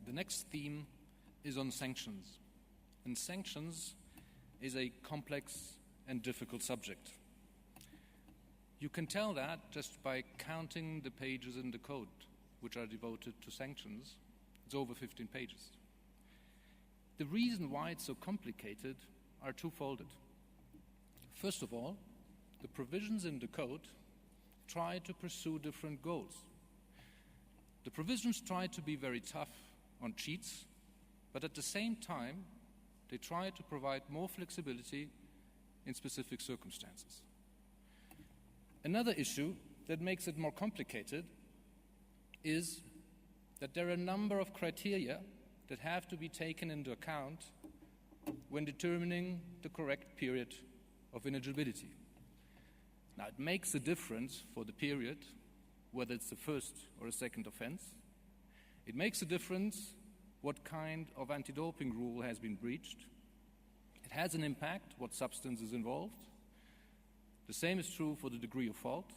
The next theme is on sanctions. And sanctions is a complex and difficult subject. You can tell that just by counting the pages in the code which are devoted to sanctions. It's over 15 pages. The reason why it's so complicated are twofold. First of all, the provisions in the code try to pursue different goals. The provisions try to be very tough on cheats, but at the same time, they try to provide more flexibility in specific circumstances. Another issue that makes it more complicated is that there are a number of criteria that have to be taken into account when determining the correct period of ineligibility. Now, it makes a difference for the period, whether it's the first or a second offense. It makes a difference what kind of anti-doping rule has been breached. It has an impact what substance is involved. The same is true for the degree of fault.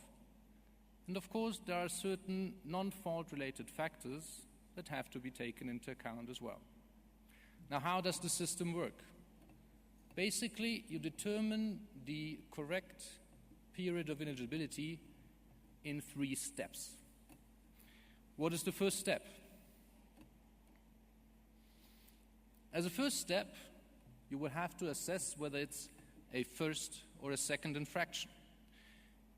And of course, there are certain non-fault related factors that have to be taken into account as well. Now, how does the system work? Basically, you determine the correct period of ineligibility in 3 steps. What is the first step? As a first step, you will have to assess whether it's a first or a second infraction.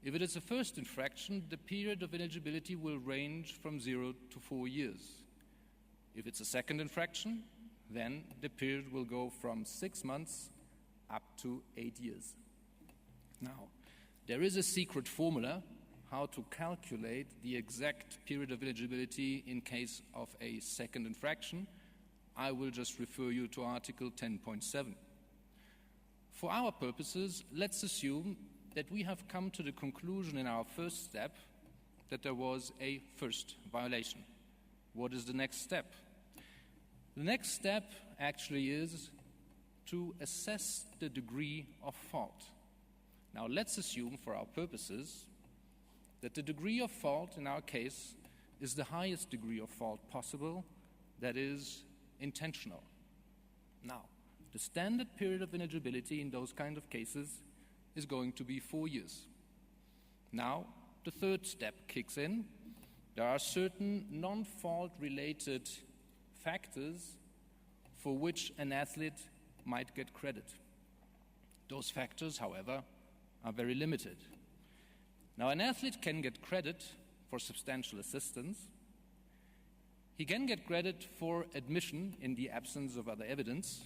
If it is a first infraction, the period of ineligibility will range from 0 to 4 years. If it's a second infraction, then the period will go from 6 months up to 8 years. Now, there is a secret formula how to calculate the exact period of eligibility in case of a second infraction. I will just refer you to Article 10.7. For our purposes, let's assume that we have come to the conclusion in our first step that there was a first violation. What is the next step? The next step actually is to assess the degree of fault. Now, let's assume for our purposes that the degree of fault in our case is the highest degree of fault possible, that is, intentional. Now, the standard period of ineligibility in those kind of cases is going to be 4 years. Now, the third step kicks in. There are certain non-fault related factors for which an athlete might get credit. Those factors, however, are very limited. Now, an athlete can get credit for substantial assistance. He can get credit for admission in the absence of other evidence,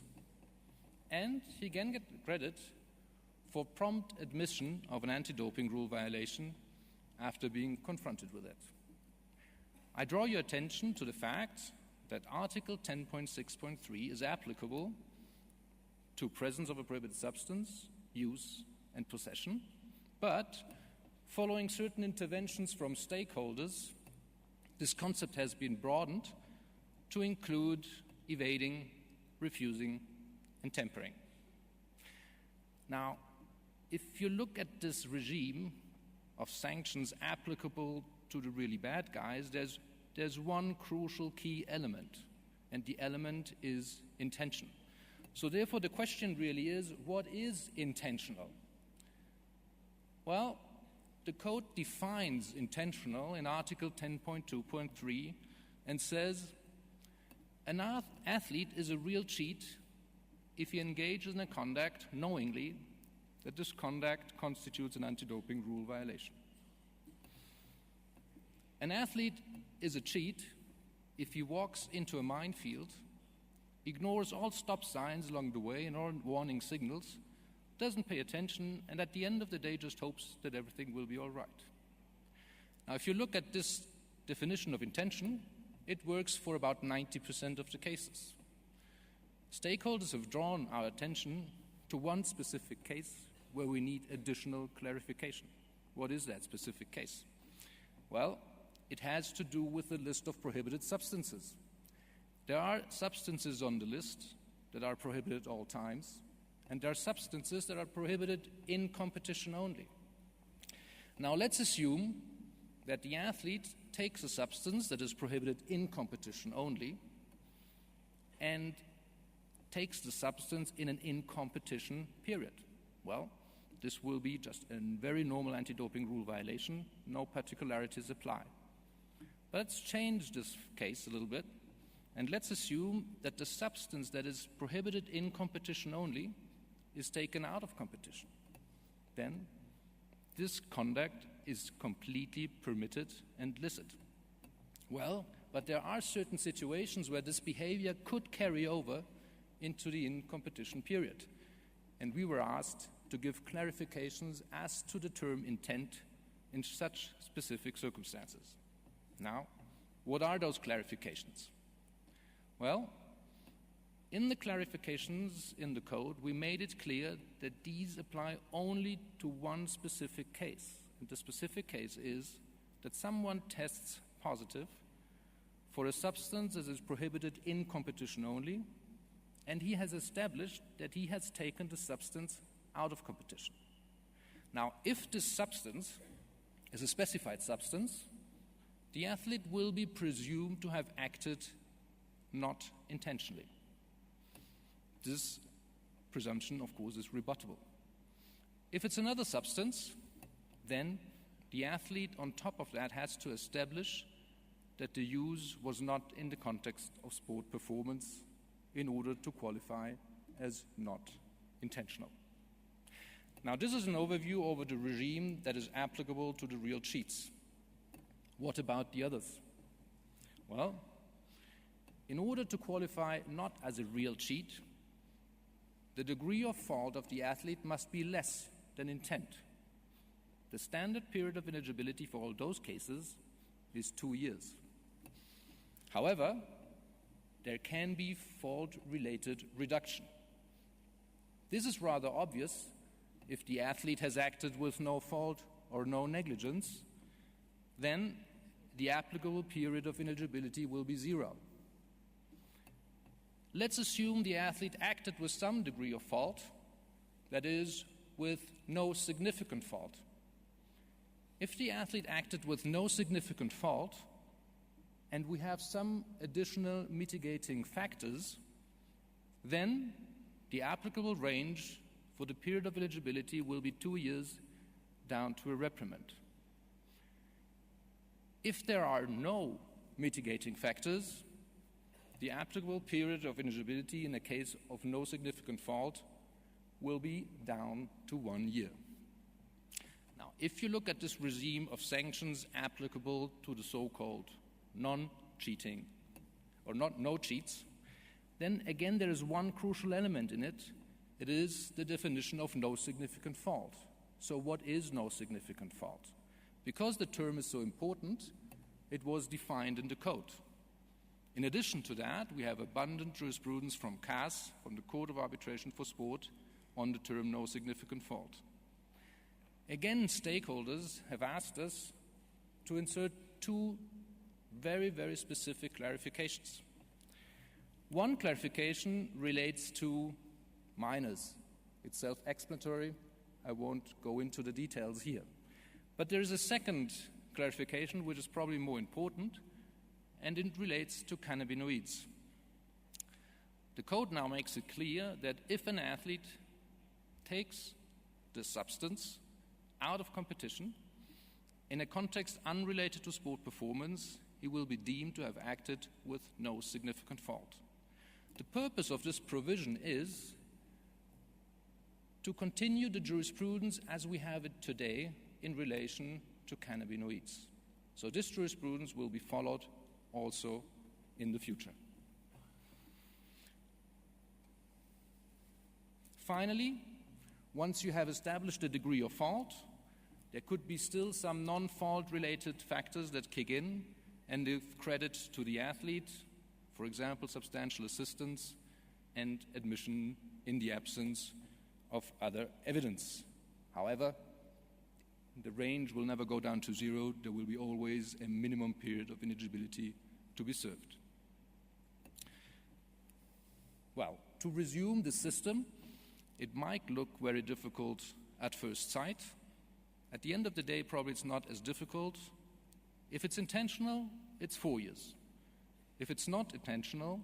and he can get credit for prompt admission of an anti-doping rule violation after being confronted with it. I draw your attention to the fact that Article 10.6.3 is applicable to presence of a prohibited substance, use, and possession, but following certain interventions from stakeholders, this concept has been broadened to include evading, refusing, and tampering. Now, if you look at this regime of sanctions applicable to the really bad guys, there's one crucial key element, and the element is intention. So therefore, the question really is, what is intentional? Well, the code defines intentional in Article 10.2.3 and says an athlete is a real cheat if he engages in a conduct knowingly that this conduct constitutes an anti-doping rule violation. An athlete is a cheat if he walks into a minefield, ignores all stop signs along the way and all warning signals, doesn't pay attention, and at the end of the day just hopes that everything will be all right. Now, if you look at this definition of intention, it works for about 90% of the cases. Stakeholders have drawn our attention to one specific case where we need additional clarification. What is that specific case? Well, it has to do with the list of prohibited substances. There are substances on the list that are prohibited at all times, and there are substances that are prohibited in competition only. Now, let's assume that the athlete takes a substance that is prohibited in competition only, and takes the substance in an in-competition period. Well, this will be just a very normal anti-doping rule violation. No particularities apply. But let's change this case a little bit, and let's assume that the substance that is prohibited in competition only is taken out of competition. Then this conduct is completely permitted and licit. Well, but there are certain situations where this behavior could carry over into the in-competition period. And we were asked to give clarifications as to the term intent in such specific circumstances. Now, what are those clarifications? Well, in the clarifications in the code, we made it clear that these apply only to one specific case. And the specific case is that someone tests positive for a substance that is prohibited in competition only, and he has established that he has taken the substance out of competition. Now, if this substance is a specified substance, the athlete will be presumed to have acted not intentionally. This presumption, of course, is rebuttable. If it's another substance, then the athlete on top of that has to establish that the use was not in the context of sport performance in order to qualify as not intentional. Now, this is an overview over the regime that is applicable to the real cheats. What about the others? Well, in order to qualify not as a real cheat, the degree of fault of the athlete must be less than intent. The standard period of ineligibility for all those cases is 2 years. However, there can be fault-related reduction. This is rather obvious if the athlete has acted with no fault or no negligence, then the applicable period of ineligibility will be 0. Let's assume the athlete acted with some degree of fault, that is, with no significant fault. If the athlete acted with no significant fault, and we have some additional mitigating factors, then the applicable range for the period of eligibility will be 2 years down to a reprimand. If there are no mitigating factors, the applicable period of ineligibility in a case of no significant fault will be down to 1 year. Now, if you look at this regime of sanctions applicable to the so-called non-cheating or no cheats, then again there is one crucial element in it. It is the definition of no significant fault. So what is no significant fault? Because the term is so important, it was defined in the code. In addition to that, we have abundant jurisprudence from CAS, from the Court of Arbitration for Sport, on the term no significant fault. Again, stakeholders have asked us to insert 2 very, very specific clarifications. One clarification relates to minors. It's self-explanatory. I won't go into the details here. But there is a second clarification which is probably more important, and it relates to cannabinoids. The code now makes it clear that if an athlete takes the substance out of competition in a context unrelated to sport performance, he will be deemed to have acted with no significant fault. The purpose of this provision is to continue the jurisprudence as we have it today in relation to cannabinoids. So this jurisprudence will be followed also in the future. Finally, once you have established a degree of fault, there could be still some non-fault related factors that kick in and give credit to the athlete, for example, substantial assistance and admission in the absence of other evidence. However, the range will never go down to 0. There will be always a minimum period of ineligibility to be served. Well, to resume the system, it might look very difficult at first sight. At the end of the day, probably it's not as difficult. If it's intentional, it's 4 years. If it's not intentional,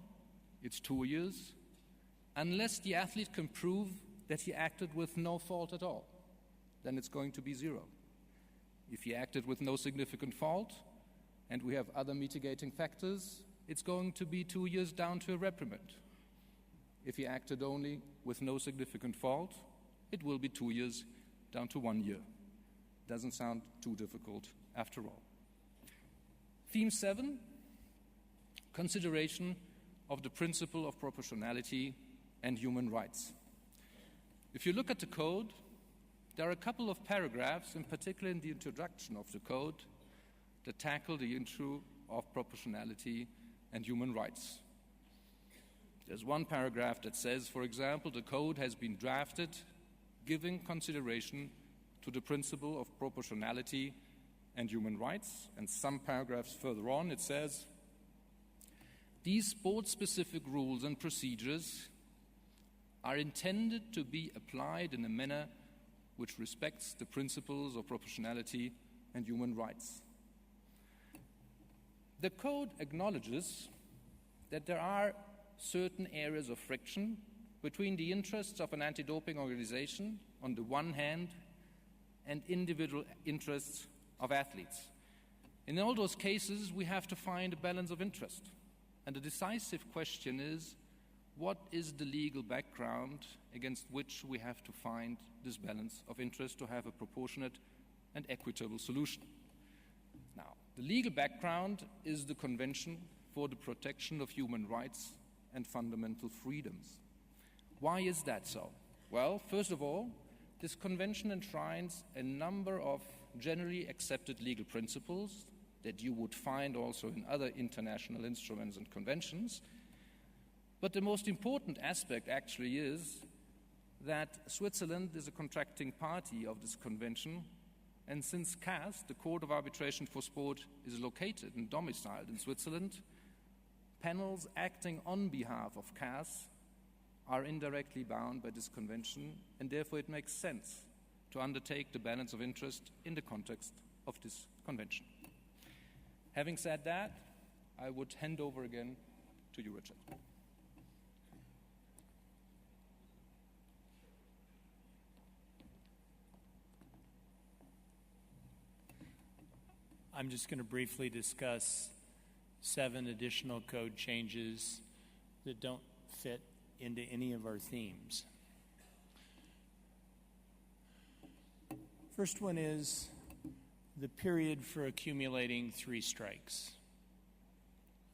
it's 2 years, unless the athlete can prove that he acted with no fault at all. Then it's going to be 0. If he acted with no significant fault, and we have other mitigating factors, it's going to be 2 years down to a reprimand. If he acted only with no significant fault, it will be 2 years down to 1 year. Doesn't sound too difficult after all. Theme 7, consideration of the principle of proportionality and human rights. If you look at the code, there are a couple of paragraphs, in particular in the introduction of the code, that tackle the issue of proportionality and human rights. There's one paragraph that says, for example, the code has been drafted giving consideration to the principle of proportionality and human rights. And some paragraphs further on, it says, these sport-specific rules and procedures are intended to be applied in a manner which respects the principles of proportionality and human rights. The code acknowledges that there are certain areas of friction between the interests of an anti-doping organization on the one hand and individual interests of athletes. In all those cases, we have to find a balance of interest. And the decisive question is, what is the legal background against which we have to find this balance of interest to have a proportionate and equitable solution? Now, the legal background is the Convention for the Protection of Human Rights and Fundamental Freedoms. Why is that so? Well, first of all, this convention enshrines a number of generally accepted legal principles that you would find also in other international instruments and conventions. But the most important aspect actually is that Switzerland is a contracting party of this convention, and since CAS, the Court of Arbitration for Sport, is located and domiciled in Switzerland, panels acting on behalf of CAS are indirectly bound by this convention, and therefore it makes sense to undertake the balance of interest in the context of this convention. Having said that, I would hand over again to you, Richard. I'm just going to briefly discuss 7 additional code changes that don't fit into any of our themes. First one is the period for accumulating 3 strikes.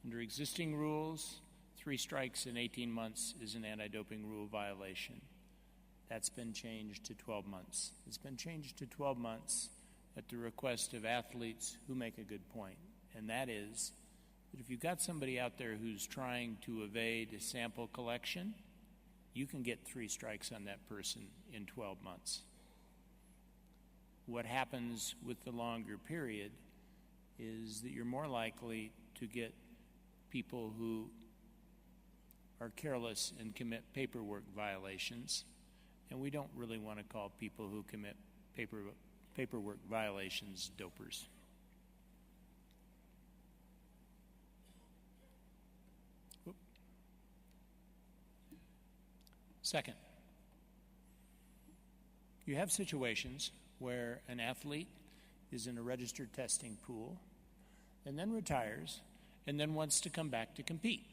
Under existing rules, 3 strikes in 18 months is an anti-doping rule violation. That's been changed to 12 months. It's been changed to 12 months at the request of athletes who make a good point, and that is that if you've got somebody out there who's trying to evade a sample collection, you can get 3 strikes on that person in 12 months. What happens with the longer period is that you're more likely to get people who are careless and commit paperwork violations, and we don't really want to call people who commit paperwork violations dopers. Second, you have situations where an athlete is in a registered testing pool and then retires and then wants to come back to compete.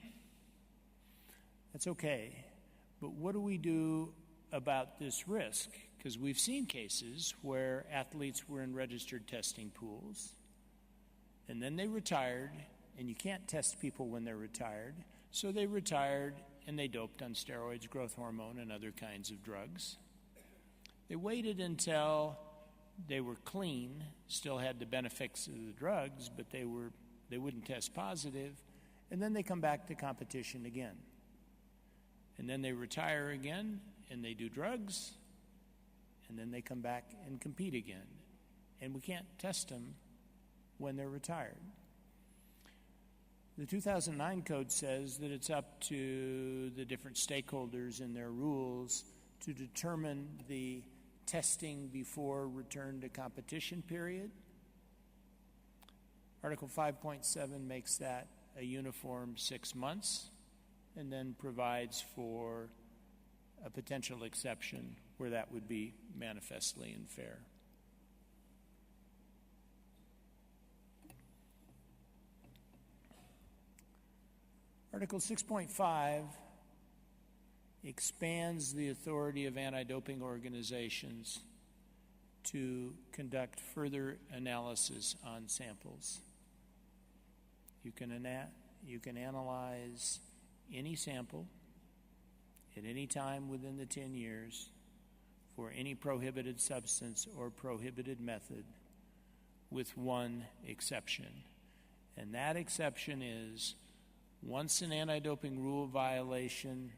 That's okay, but what do we do about this risk? Because we've seen cases where athletes were in registered testing pools and then they retired, and you can't test people when they're retired, so they retired and they doped on steroids, growth hormone, and other kinds of drugs. They waited until they were clean, still had the benefits of the drugs, but they wouldn't test positive, and then they come back to competition again. And then they retire again, and they do drugs, and then they come back and compete again. And we can't test them when they're retired. The 2009 code says that it's up to the different stakeholders in their rules to determine the testing before return to competition period. Article 5.7 makes that a uniform 6 months, and then provides for a potential exception where that would be manifestly unfair. Article 6.5 expands the authority of anti-doping organizations to conduct further analysis on samples. You can analyze any sample at any time within the 10 years for any prohibited substance or prohibited method with one exception. And that exception is once an anti-doping rule violation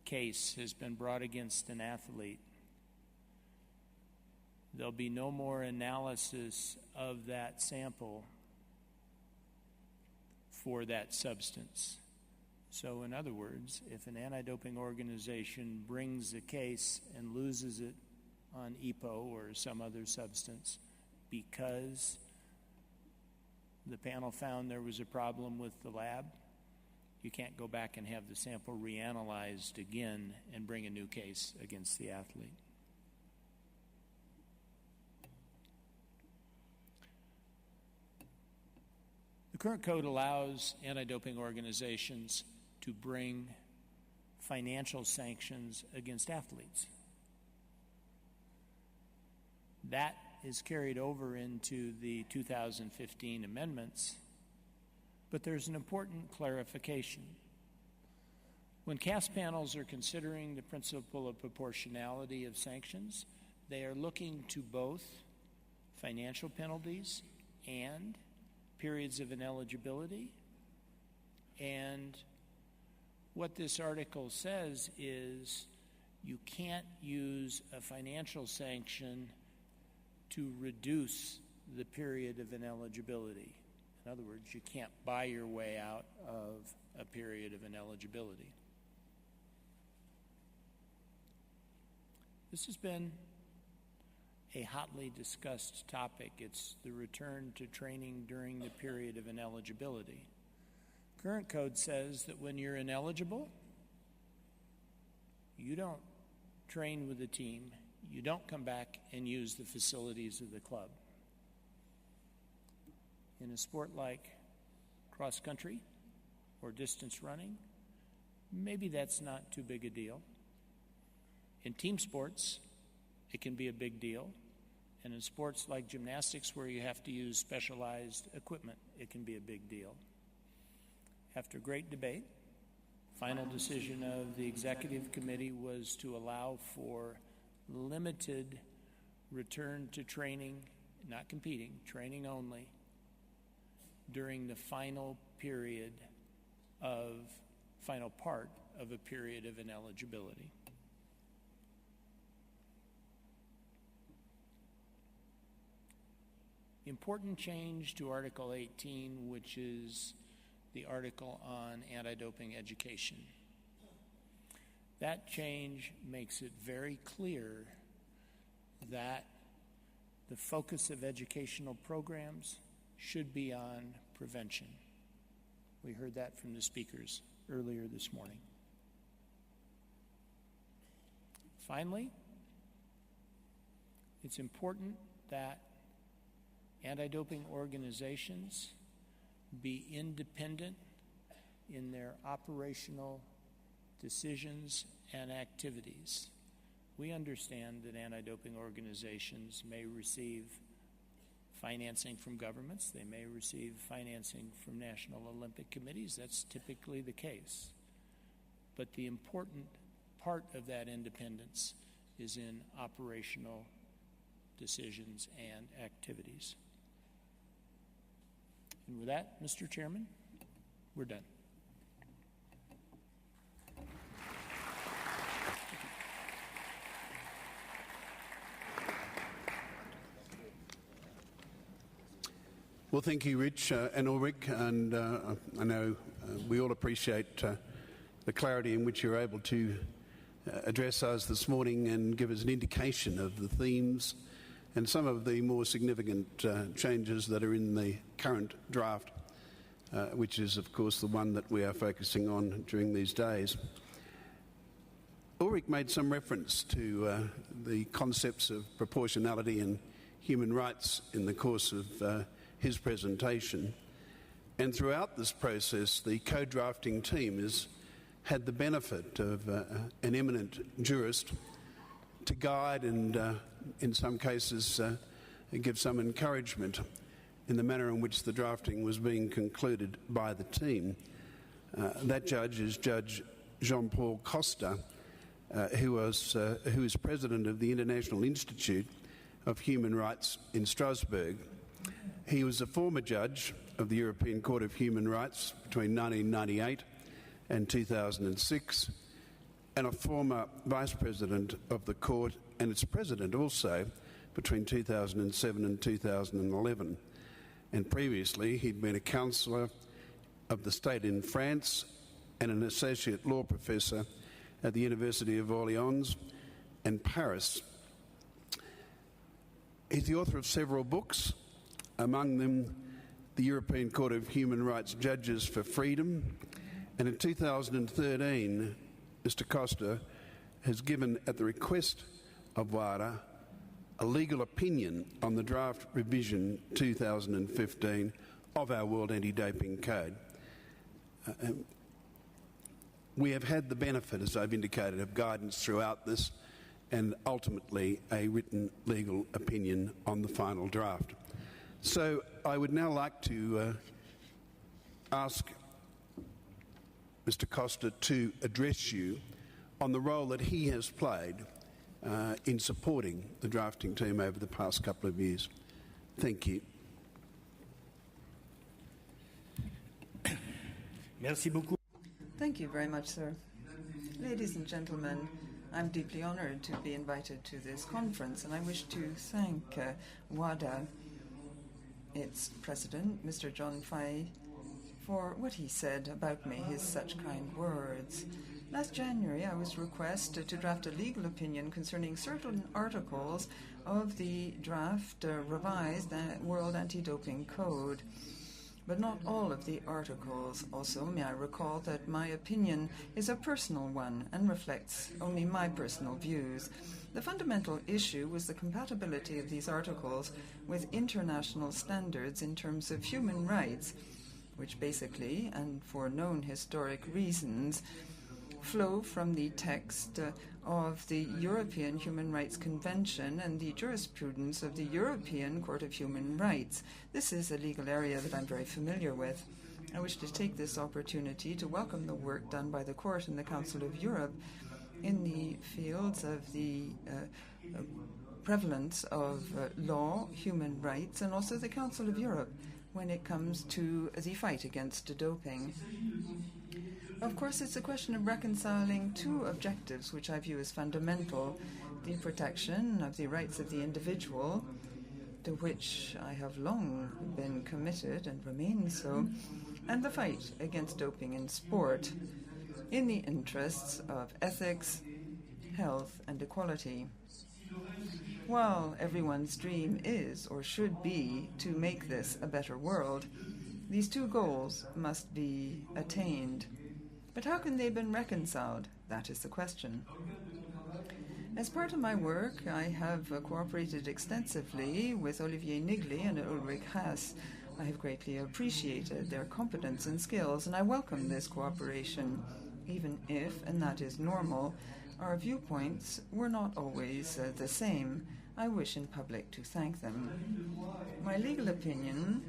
case has been brought against an athlete, there'll be no more analysis of that sample for that substance. So in other words, if an anti-doping organization brings a case and loses it on EPO or some other substance because the panel found there was a problem with the lab, you can't go back and have the sample reanalyzed again and bring a new case against the athlete. The current code allows anti-doping organizations to bring financial sanctions against athletes. That is carried over into the 2015 amendments, but there's an important clarification. When CAS panels are considering the principle of proportionality of sanctions, they are looking to both financial penalties and periods of ineligibility. And what this article says is you can't use a financial sanction to reduce the period of ineligibility. In other words, you can't buy your way out of a period of ineligibility. This has been a hotly discussed topic. It's the return to training during the period of ineligibility. Current code says that when you're ineligible, you don't train with the team, you don't come back and use the facilities of the club. In a sport like cross country or distance running, maybe that's not too big a deal. In team sports, it can be a big deal. And in sports like gymnastics, where you have to use specialized equipment, it can be a big deal. After great debate, final decision of the executive committee was to allow for limited return to training, not competing, training only, during the final part of a period of ineligibility. Important change to Article 18, which is the article on anti-doping education. That change makes it very clear that the focus of educational programs should be on prevention. We heard that from the speakers earlier this morning. Finally, it's important that anti-doping organizations be independent in their operational decisions and activities. We understand that anti-doping organizations may receive financing from governments, they may receive financing from national Olympic committees. That's typically the case. But the important part of that independence is in operational decisions and activities. And with that, Mr. Chairman, we're done. Well, thank you, Rich and Ulrich, and I know we all appreciate the clarity in which you're able to address us this morning and give us an indication of the themes and some of the more significant changes that are in the current draft. which is, of course, the one that we are focusing on during these days. Ulrich made some reference to the concepts of proportionality and human rights in the course of his presentation. And throughout this process, the co-drafting team has had the benefit of an eminent jurist to guide and, in some cases, give some encouragement in the manner in which the drafting was being concluded by the team. That judge is Judge Jean-Paul Costa, who is president of the International Institute of Human Rights in Strasbourg. He was a former judge of the European Court of Human Rights between 1998 and 2006, and a former vice president of the court and its president also between 2007 and 2011. And previously he'd been a councillor of the state in France and an associate law professor at the University of Orleans and Paris. He's the author of several books, among them the European Court of Human Rights Judges for Freedom, and in 2013 Mr. Costa has given, at the request of WADA, a legal opinion on the draft revision 2015 of our World Anti-Doping Code. We have had the benefit, as I've indicated, of guidance throughout this and ultimately a written legal opinion on the final draft. So I would now like to ask Mr. Costa to address you on the role that he has played in supporting the drafting team over the past couple of years. Thank you. Merci beaucoup. Thank you very much, sir. Ladies and gentlemen, I'm deeply honored to be invited to this conference, and I wish to thank WADA, its president, Mr. John Fay, for what he said about me, his such kind words. Last January, I was requested to draft a legal opinion concerning certain articles of the draft revised World Anti-Doping Code, but not all of the articles. Also, may I recall that my opinion is a personal one and reflects only my personal views. The fundamental issue was the compatibility of these articles with international standards in terms of human rights, which basically, and for known historic reasons, flow from the text of the European Human Rights Convention and the jurisprudence of the European Court of Human Rights. This is a legal area that I'm very familiar with. I wish to take this opportunity to welcome the work done by the Court and the Council of Europe in the fields of the prevalence of law, human rights, and also the Council of Europe when it comes to the fight against doping. Of course, it's a question of reconciling two objectives which I view as fundamental: the protection of the rights of the individual, to which I have long been committed and remain so, and the fight against doping in sport, in the interests of ethics, health, and equality. While everyone's dream is, or should be, to make this a better world, these two goals must be attained. But how can they be reconciled? That is the question. As part of my work, I have cooperated extensively with Olivier Nigli and Ulrich Haas. I have greatly appreciated their competence and skills, and I welcome this cooperation, even if, and that is normal, our viewpoints were not always the same. I wish in public to thank them. My legal opinion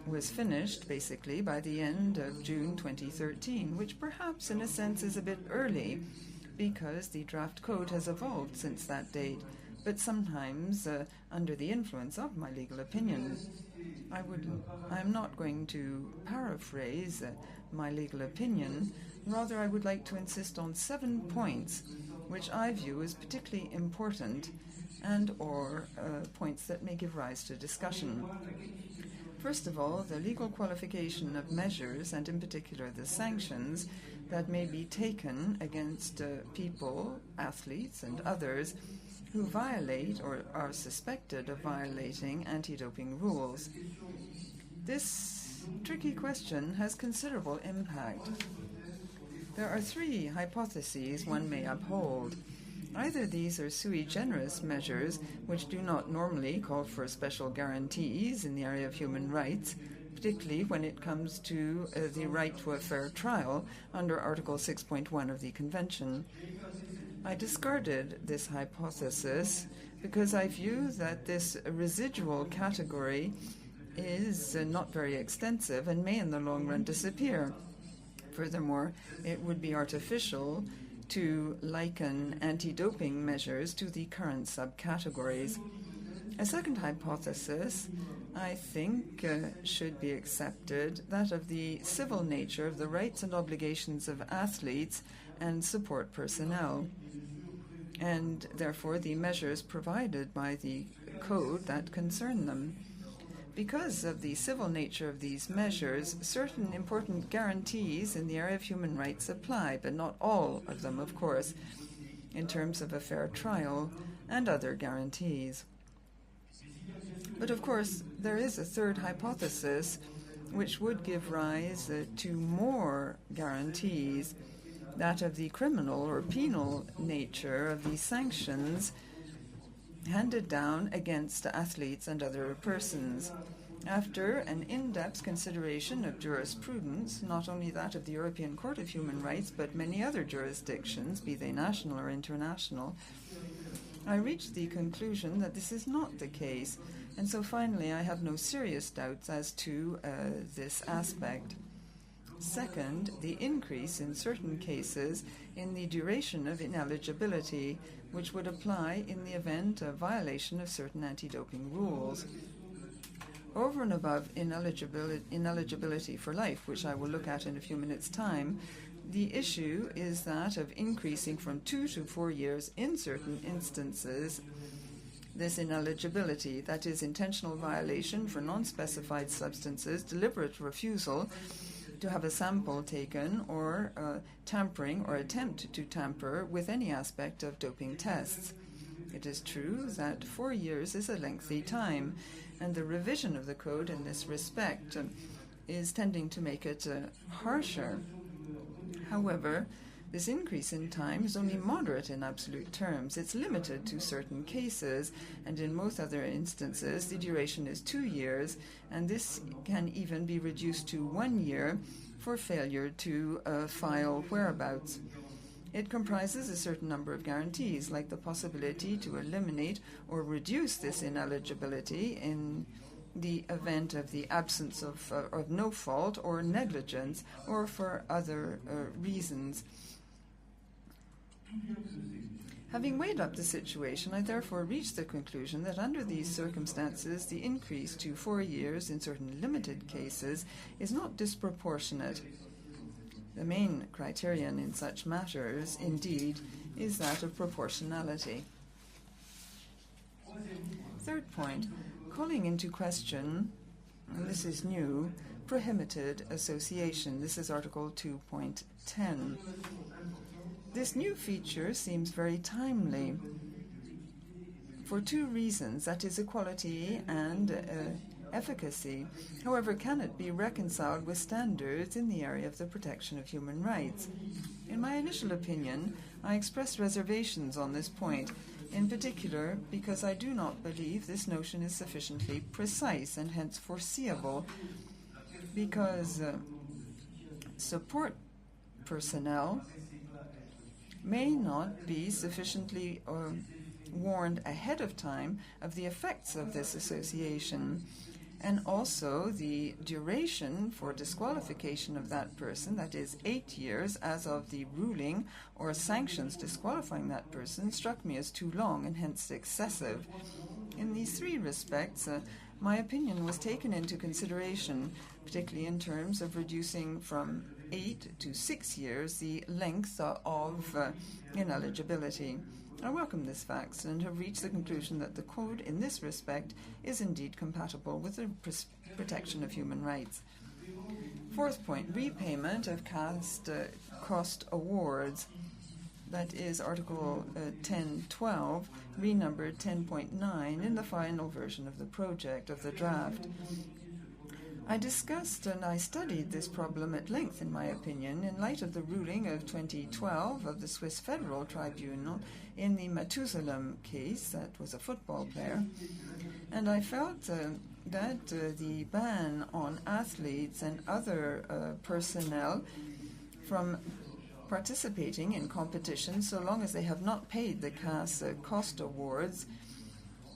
was finished basically by the end of June 2013, which perhaps in a sense is a bit early because the draft code has evolved since that date, but sometimes under the influence of my legal opinion. I'm not going to paraphrase my legal opinion. Rather, I would like to insist on 7 points which I view as particularly important and or points that may give rise to discussion. First of all, the legal qualification of measures, and in particular the sanctions, that may be taken against people, athletes and others, who violate or are suspected of violating anti-doping rules. This tricky question has considerable impact. There are three hypotheses one may uphold. Either these are sui generis measures, which do not normally call for special guarantees in the area of human rights, particularly when it comes to the right to a fair trial under Article 6.1 of the Convention. I discarded this hypothesis because I view that this residual category is not very extensive and may in the long run disappear. Furthermore, it would be artificial to liken anti-doping measures to the current subcategories. A second hypothesis, I think, should be accepted, that of the civil nature of the rights and obligations of athletes and support personnel, and therefore the measures provided by the code that concern them. Because of the civil nature of these measures, certain important guarantees in the area of human rights apply, but not all of them, of course, in terms of a fair trial and other guarantees. But of course, there is a third hypothesis which would give rise to more guarantees, that of the criminal or penal nature of the sanctions handed down against athletes and other persons. After an in-depth consideration of jurisprudence, not only that of the European Court of Human Rights, but many other jurisdictions, be they national or international, I reached the conclusion that this is not the case, and so finally I have no serious doubts as to this aspect. Second, the increase in certain cases in the duration of ineligibility, which would apply in the event of violation of certain anti-doping rules. Over and above ineligibility for life, which I will look at in a few minutes' time, the issue is that of increasing from 2 to 4 years in certain instances this ineligibility, that is, intentional violation for non-specified substances, deliberate refusal to have a sample taken, or tampering or attempt to tamper with any aspect of doping tests. It is true that 4 years is a lengthy time, and the revision of the code in this respect is tending to make it harsher. However, this increase in time is only moderate in absolute terms. It's limited to certain cases, and in most other instances, the duration is 2 years, and this can even be reduced to 1 year for failure to file whereabouts. It comprises a certain number of guarantees, like the possibility to eliminate or reduce this ineligibility in the event of the absence of no fault or negligence, or for other reasons. Having weighed up the situation, I therefore reached the conclusion that under these circumstances, the increase to 4 years in certain limited cases is not disproportionate. The main criterion in such matters, indeed, is that of proportionality. Third point, calling into question, and this is new, prohibited association. This is Article 2.10. This new feature seems very timely for two reasons, that is, equality and efficacy. However, can it be reconciled with standards in the area of the protection of human rights? In my initial opinion, I expressed reservations on this point, in particular because I do not believe this notion is sufficiently precise and hence foreseeable, because support personnel may not be sufficiently warned ahead of time of the effects of this association, and also the duration for disqualification of that person, that is 8 years as of the ruling or sanctions disqualifying that person, struck me as too long and hence excessive. In these three respects, my opinion was taken into consideration, particularly in terms of reducing from 8 to 6 years the length of ineligibility. I welcome this fact and have reached the conclusion that the code in this respect is indeed compatible with the protection of human rights. Fourth point, repayment of cost awards. That is Article 10.12, renumbered 10.9 in the final version of the project of the draft. I discussed and I studied this problem at length, in my opinion, in light of the ruling of 2012 of the Swiss Federal Tribunal in the Mathusalem case. That was a football player. And I felt that the ban on athletes and other personnel from participating in competitions, so long as they have not paid the CAS cost awards,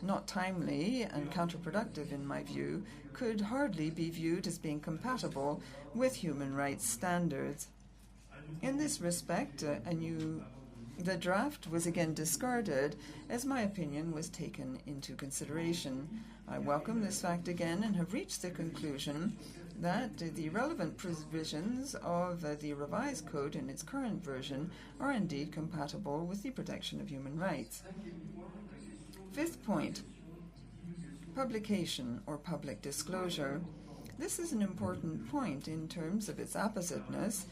not timely and counterproductive in my view, could hardly be viewed as being compatible with human rights standards. In this respect, the draft was again discarded as my opinion was taken into consideration. I welcome this fact again and have reached the conclusion that the relevant provisions of the revised code in its current version are indeed compatible with the protection of human rights. Fifth point, publication or public disclosure. This is an important point in terms of its appositeness,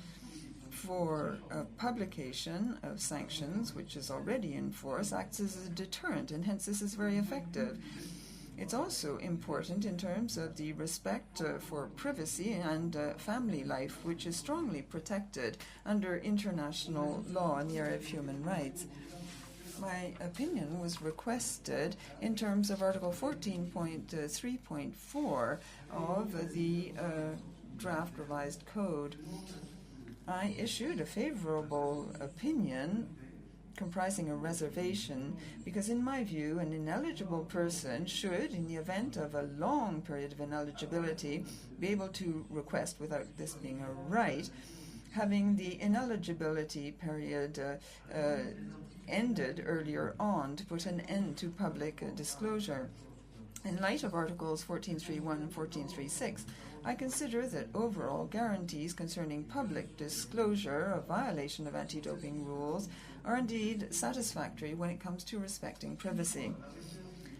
for publication of sanctions, which is already in force, acts as a deterrent, and hence this is very effective. It's also important in terms of the respect for privacy and family life, which is strongly protected under international law in the area of human rights. My opinion was requested in terms of Article 14.3.4 of the draft revised code. I issued a favorable opinion comprising a reservation because, in my view, an ineligible person should, in the event of a long period of ineligibility, be able to request, without this being a right, having the ineligibility period ended earlier on to put an end to public disclosure. In light of Articles 14.3.1 and 14.3.6, I consider that overall guarantees concerning public disclosure of violation of anti-doping rules are indeed satisfactory when it comes to respecting privacy.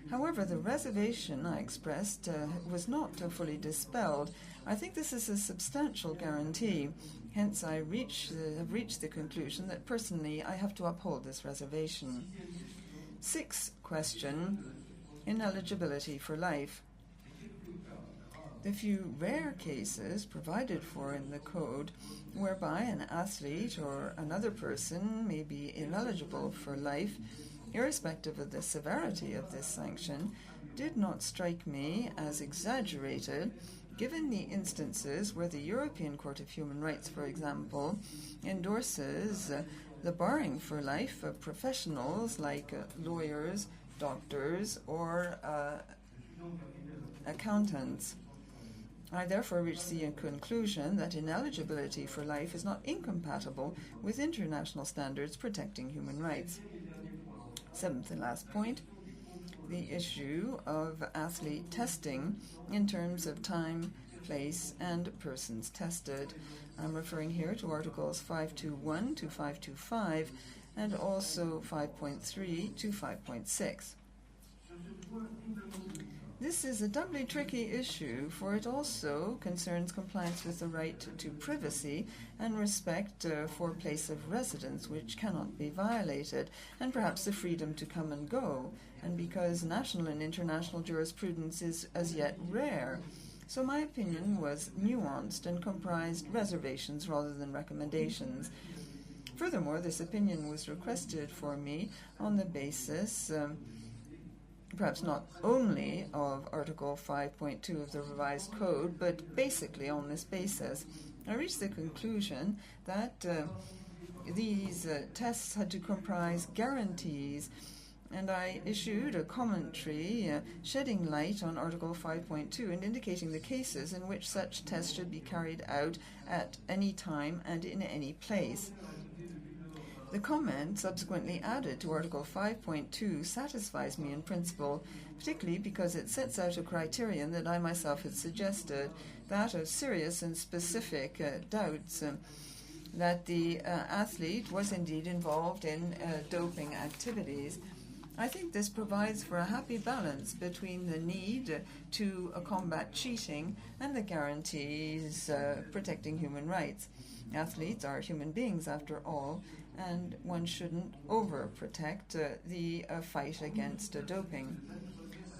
However, the reservation I expressed was not fully dispelled. I think this is a substantial guarantee. Hence, I have reached the conclusion that personally I have to uphold this reservation. Sixth question, ineligibility for life. The few rare cases provided for in the code whereby an athlete or another person may be ineligible for life, irrespective of the severity of this sanction, did not strike me as exaggerated, given the instances where the European Court of Human Rights, for example, endorses the barring for life of professionals like lawyers, doctors, or accountants. I therefore reached the conclusion that ineligibility for life is not incompatible with international standards protecting human rights. Seventh and last point, the issue of athlete testing in terms of time, place, and persons tested. I'm referring here to Articles 5.2.1 to 5.2.5 and also 5.3 to 5.6. This is a doubly tricky issue, for it also concerns compliance with the right to privacy and respect for place of residence, which cannot be violated, and perhaps the freedom to come and go, and because national and international jurisprudence is as yet rare. So my opinion was nuanced and comprised reservations rather than recommendations. Furthermore, this opinion was requested for me on the basis perhaps not only of Article 5.2 of the revised code, but basically on this basis. I reached the conclusion that these tests had to comprise guarantees, and I issued a commentary shedding light on Article 5.2 and indicating the cases in which such tests should be carried out at any time and in any place. The comment subsequently added to Article 5.2 satisfies me in principle, particularly because it sets out a criterion that I myself had suggested, that of serious and specific doubts that the athlete was indeed involved in doping activities. I think this provides for a happy balance between the need to combat cheating and the guarantees protecting human rights. Athletes are human beings, after all, and one shouldn't overprotect the fight against doping.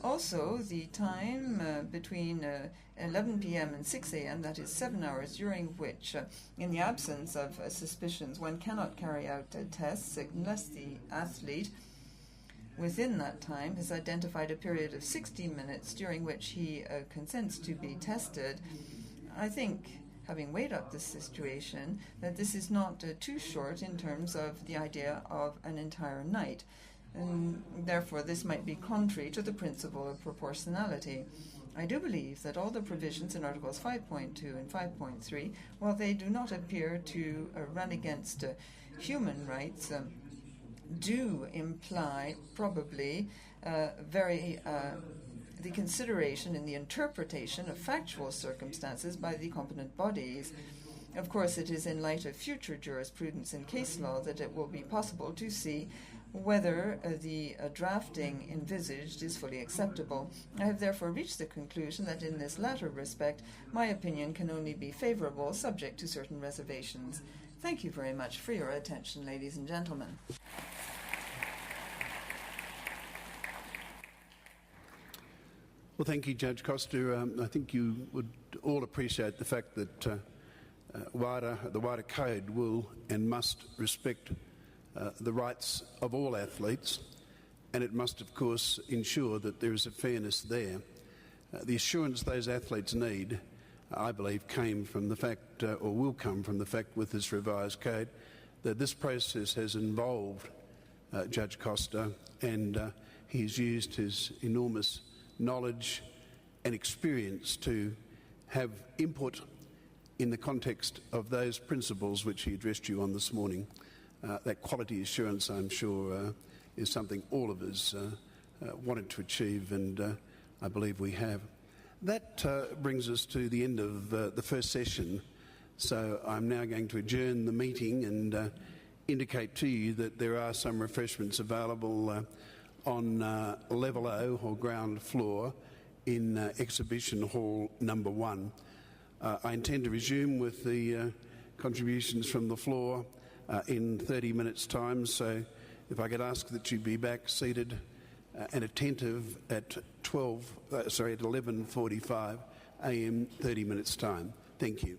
Also, the time between 11 p.m. and 6 a.m., that is 7 hours, during which, in the absence of suspicions, one cannot carry out tests unless the athlete within that time has identified a period of 60 minutes during which he consents to be tested. I think, having weighed up this situation, that this is not too short in terms of the idea of an entire night. And therefore, this might be contrary to the principle of proportionality. I do believe that all the provisions in Articles 5.2 and 5.3, while they do not appear to run against human rights, do imply probably the consideration and the interpretation of factual circumstances by the competent bodies. Of course, it is in light of future jurisprudence and case law that it will be possible to see whether the drafting envisaged is fully acceptable. I have therefore reached the conclusion that in this latter respect, my opinion can only be favorable, subject to certain reservations. Thank you very much for your attention, ladies and gentlemen. Well, thank you, Judge Costa. I think you would all appreciate the fact that the WADA Code will and must respect the rights of all athletes, and it must, of course, ensure that there is a fairness there. The assurance those athletes need, I believe, came from the fact, or will come from the fact with this revised code, that this process has involved Judge Costa, and he's used his enormous knowledge and experience to have input in the context of those principles which he addressed you on this morning. That quality assurance, I'm sure, is something all of us wanted to achieve, and I believe we have. That brings us to the end of the first session, so I'm now going to adjourn the meeting and indicate to you that there are some refreshments available on level O, or ground floor, in exhibition hall number 1. I intend to resume with the contributions from the floor in 30 minutes' time, so if I could ask that you be back seated and attentive at 11:45 a.m., 30 minutes' time. Thank you.